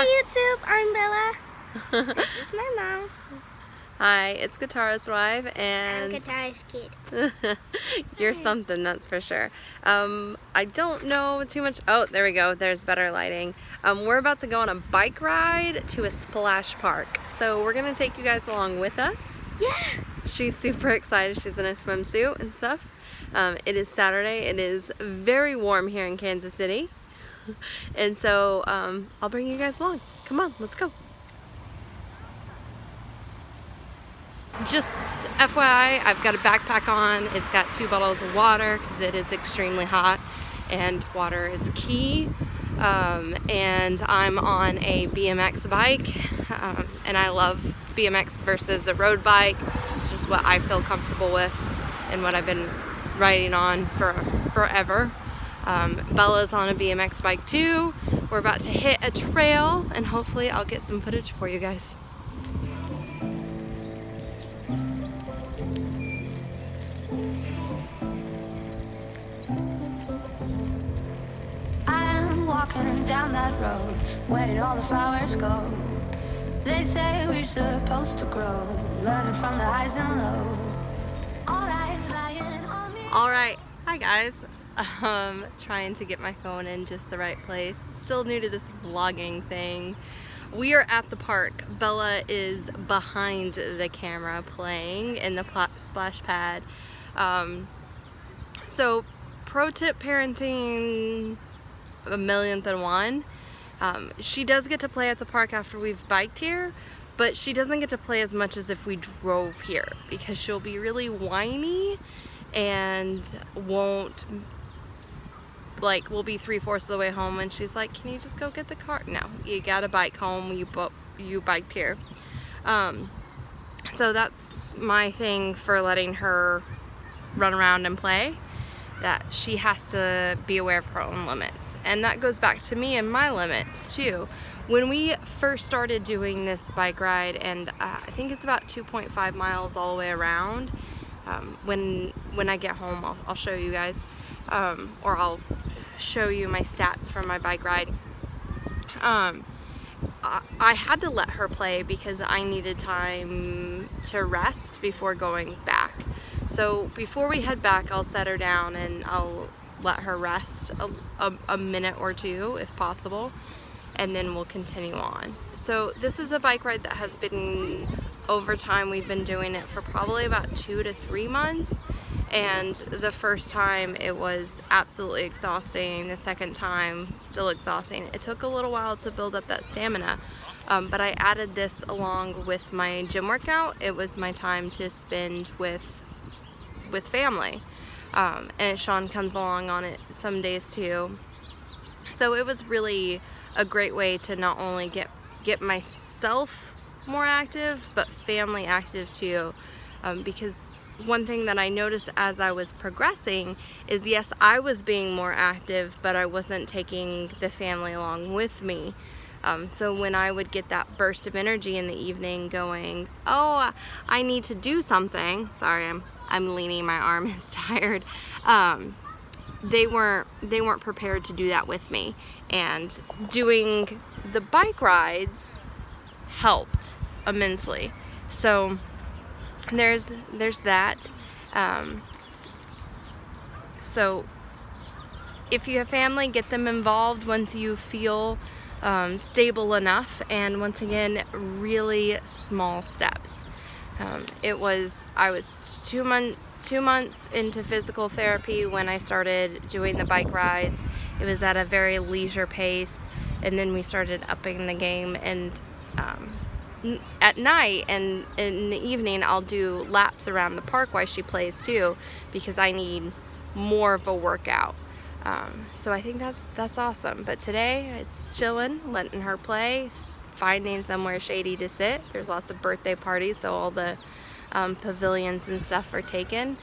Hi YouTube, I'm Bella. This is my mom. Hi, it's Guitarist Wife, I'm and Guitarist Kid. you're something, that's for sure. I don't know too much. Oh, there we go. There's better lighting. We're about to go on a bike ride to a splash park. So we're gonna take you guys along with us. Yeah. She's super excited. She's in a swimsuit and stuff. It is Saturday. It is very warm here in Kansas City. And so I'll bring you guys along. Come on, let's go. Just FYI, I've got a backpack on. It's got 2 bottles of water because it is extremely hot and water is key. And I'm on a BMX bike, and I love BMX versus a road bike. It's just what I feel comfortable with and what I've been riding on for forever. Bella's on a BMX bike too. We're about to hit a trail and hopefully I'll get some footage for you guys. Walking down that road, where did all the flowers go? They say we're supposed to grow, learning from the highs and lows. All eyes lying on me. All right, hi guys. Trying to get my phone in just the right place. Still new to this vlogging thing. We are at the park. Bella is behind the camera playing in the splash pad. So pro tip parenting 1,000,000,001. She does get to play at the park after we've biked here, but she doesn't get to play as much as if we drove here because she'll be really whiny and we'll be 3/4 of the way home and she's like, can you just go get the car? No, you gotta bike home. You biked here. So that's my thing for letting her run around and play, that she has to be aware of her own limits. And that goes back to me and my limits too. When we first started doing this bike ride, and I think it's about 2.5 miles all the way around, when I get home I'll show you guys, or I'll show you my stats from my bike ride. I had to let her play because I needed time to rest before going back. So before we head back, I'll set her down and I'll let her rest a minute or two if possible, and then we'll continue on. So this is a bike ride that has been, over time we've been doing it for probably about 2 to 3 months, and the first time it was absolutely exhausting. The second time, still exhausting. It took a little while to build up that stamina, but I added this along with my gym workout. It was my time to spend with family, and Sean comes along on it some days too. So it was really a great way to not only get myself more active, but family active too, because one thing that I noticed as I was progressing is, yes, I was being more active, but I wasn't taking the family along with me. So when I would get that burst of energy in the evening going, oh, I need to do something, sorry, I'm leaning, my arm is tired, they weren't prepared to do that with me. And doing the bike rides helped immensely. So there's that. So if you have family, get them involved once you feel stable enough, and once again, really small steps. I was 2 months into physical therapy when I started doing the bike rides. It was at a very leisure pace, and then we started upping the game, and at night and in the evening I'll do laps around the park while she plays too, because I need more of a workout. So I think that's awesome. But today it's chilling, letting her play, finding somewhere shady to sit. There's lots of birthday parties, so all the pavilions and stuff are taken.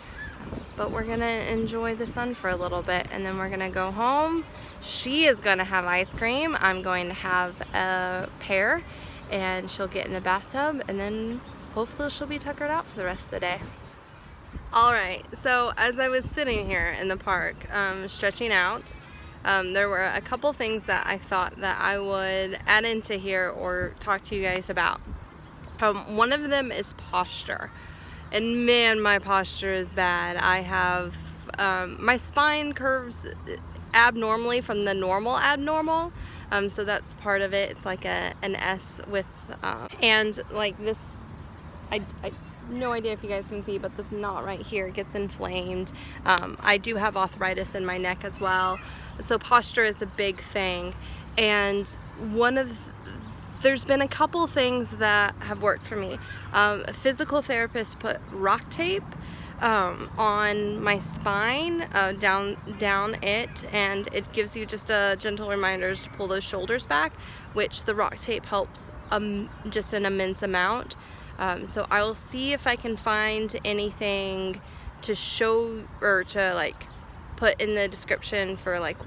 But we're gonna enjoy the sun for a little bit, and then we're gonna go home. She is gonna have ice cream. I'm going to have a pear, and she'll get in the bathtub, and then hopefully she'll be tuckered out for the rest of the day. Alright, so as I was sitting here in the park, stretching out, there were a couple things that I thought that I would add into here or talk to you guys about. One of them is posture. And man, my posture is bad. I have, my spine curves abnormally from the normal abnormal. So that's part of it. It's like an S with, and like this, I no idea if you guys can see, but this knot right here gets inflamed. I do have arthritis in my neck as well. So posture is a big thing. And there's been a couple things that have worked for me. A physical therapist put rock tape on my spine, down it, and it gives you just a gentle reminders to pull those shoulders back, which the rock tape helps just an immense amount. So I will see if I can find anything to show or to like put in the description for like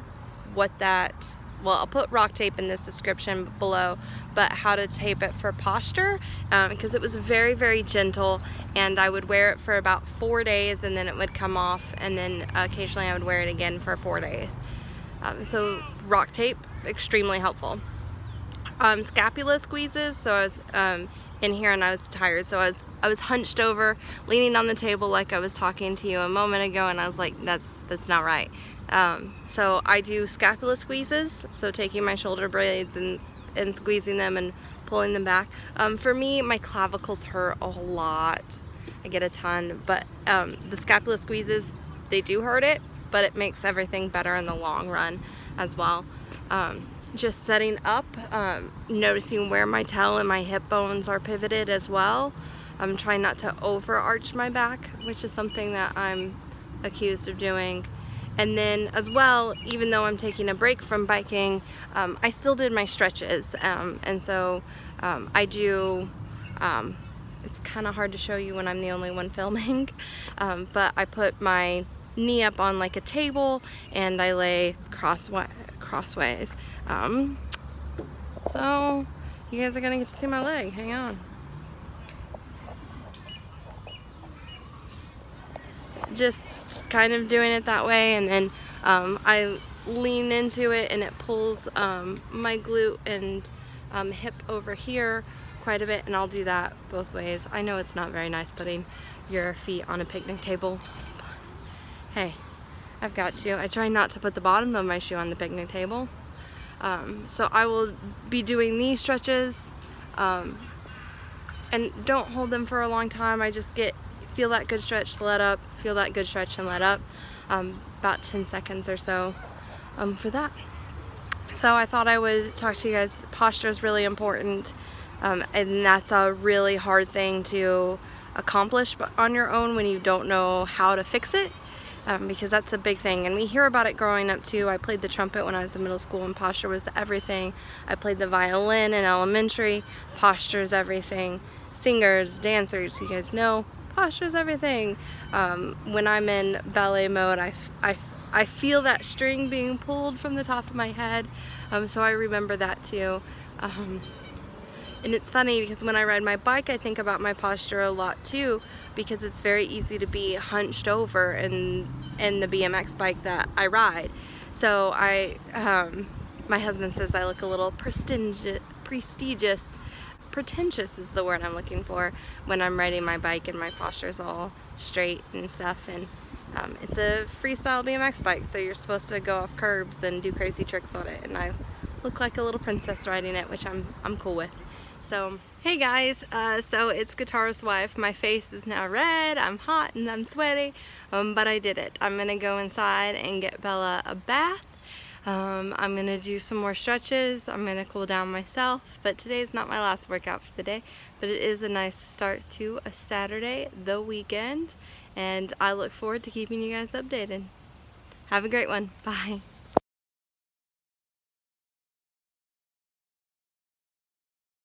what that, well, I'll put rock tape in this description below, but how to tape it for posture, because it was very, very gentle, and I would wear it for about 4 days and then it would come off, and then occasionally I would wear it again for 4 days. So rock tape, extremely helpful. Scapula squeezes, so I was in here and I was tired, so I was hunched over, leaning on the table like I was talking to you a moment ago, and I was like, that's not right. So I do scapula squeezes, so taking my shoulder blades and squeezing them and pulling them back. For me, my clavicles hurt a lot. I get a ton, but the scapula squeezes, they do hurt it, but it makes everything better in the long run as well. Just setting up, noticing where my tail and my hip bones are pivoted as well. I'm trying not to overarch my back, which is something that I'm accused of doing. And then as well, even though I'm taking a break from biking, I still did my stretches. And so I do, it's kind of hard to show you when I'm the only one filming, but I put my knee up on like a table and I lay crossways. So you guys are gonna get to see my leg. Hang on. Just kind of doing it that way, and then I lean into it and it pulls my glute and hip over here quite a bit, and I'll do that both ways. I know it's not very nice putting your feet on a picnic table, but hey, I've got to. I try not to put the bottom of my shoe on the picnic table. So I will be doing these stretches, and don't hold them for a long time. I just feel that good stretch, let up, feel that good stretch and let up, about 10 seconds or so for that. So I thought I would talk to you guys. Posture is really important, and that's a really hard thing to accomplish on your own when you don't know how to fix it, because that's a big thing, and we hear about it growing up too. I played the trumpet when I was in middle school and posture was everything. I played the violin in elementary, posture is everything. Singers, dancers, you guys know posture is everything. When I'm in ballet mode, I feel that string being pulled from the top of my head, so I remember that too. And it's funny because when I ride my bike, I think about my posture a lot too, because it's very easy to be hunched over in the BMX bike that I ride. So my husband says I look a little pretentious is the word I'm looking for when I'm riding my bike and my posture's all straight and stuff. And it's a freestyle BMX bike, so you're supposed to go off curbs and do crazy tricks on it, and I look like a little princess riding it, which I'm cool with. So hey guys, so it's Guitarist Wife. My face is now red, I'm hot and I'm sweaty, but I did it. I'm gonna go inside and get Bella a bath. I'm gonna do some more stretches. I'm gonna cool down myself, but today's not my last workout for the day, but it is a nice start to a Saturday, the weekend, and I look forward to keeping you guys updated. Have a great one. Bye.